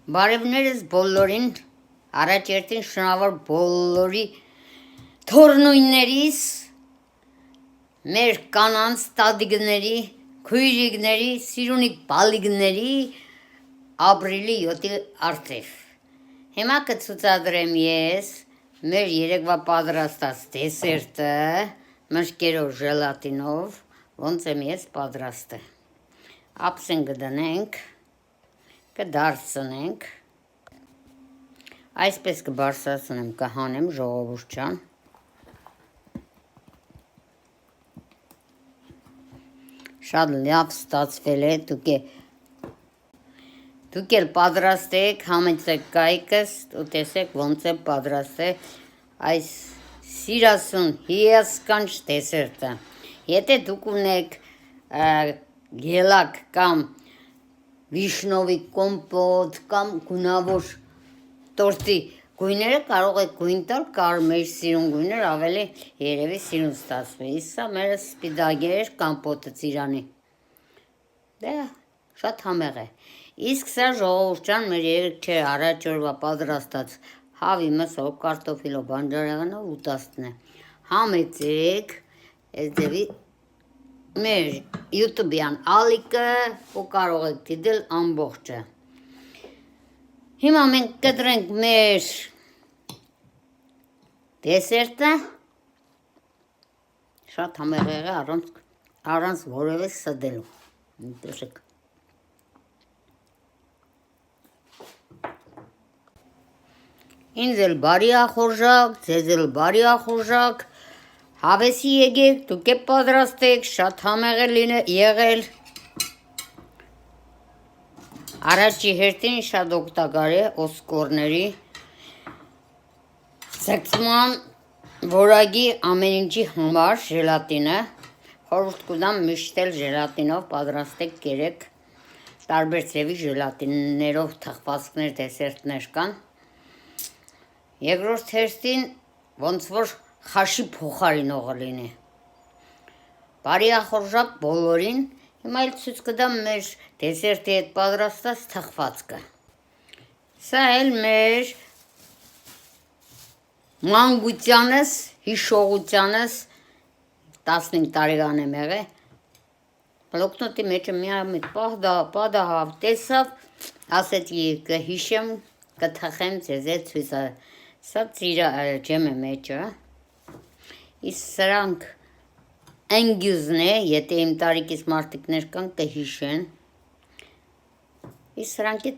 Բարևներս բոլորին, առաջերտին շնորհավոր բոլորի թորնույններիս, մեր կանանց տատիկների, քույրիկների, սիրունիկ բալիկների ապրիլի 7-ի առթիվ։ Հիմա կցուցադրեմ ես մեր երեկվա պատրաստած դեսերտը մշկերով ժելատինով, ոնց եմ ես պատրաստել։ Ափսեն կդնենք, կդարձնենք, այսպես կբարձրացնեմ, կհանեմ ժողովուրդ ջան։ Շատ լավ ստացվել է, դուք էլ պատրաստեք, համեցեք կայքս ու տեսեք ոնց է պատրաստել այս սիրասուն հիասքանչ դեսերտը։ Եթե դուք ունեք գելակ կամ վիշնովի կոմպոտ կամ գունավոր տորտի գույները կարող եք գույն տալ, մեր սիրուն գույներ ավելի երևի սիրուն ստացվի, իսկ սա մեր սպիտակեր կամպոտը ծիրանի, դե շատ համեղ է, իսկ սա ժողովուրդ ջան մեր երեկ առաջ օրվա պատրաստած հավի մսով, կարտոֆիլով, բանջարեղենով ուտաստն է, համեցեք այս ձևի մեր յուտուբյան ալիքը ու կարող եք դիտել ամբողջը։ Հիմա մենք կտրենք մեր դեսերտը, շատ համեղ եղե առանց որևէ սդելու, տեսեք։ Ինձ էլ բարի ախորժակ, ձեզ էլ բարի ախորժակ, հավեսի եկեք, դուք եք պատրաստեք, շատ համեղ է եղել, առաջի հերթին շատ օգտակար է օսկորների, ցկցման որակի ամեն ինչի համար ժելատինը, խորհուրդ կտամ միշտ էլ ժելատինով պատրաստեք կերեք, տարբեր ձևի ժելատիններով թխվածքներ, դեսերտներ կան, երկրորդ հերթին ոնց որ խաշի փոխարինողը լինի, բարի ախորժակ բոլորին, հիմա էլ ցույց կտամ մեր դեսերտի հետ պատրաստած թխվածքը, սա էլ մեր մանկությանս, հիշողությանս 15 տարեկան եմ եղել, բլոկնոտի մեջը միամիտ պատահավ, տեսավ, ասեցի կհիշեմ, կթխեմ ձեզ հետ ցույց, սա ջեմ է մեջը, իսկ սրանք ընգյուզն է, եթե իմ տարիքից մարդիկներ կան կհիշեն, իսկ սրանք է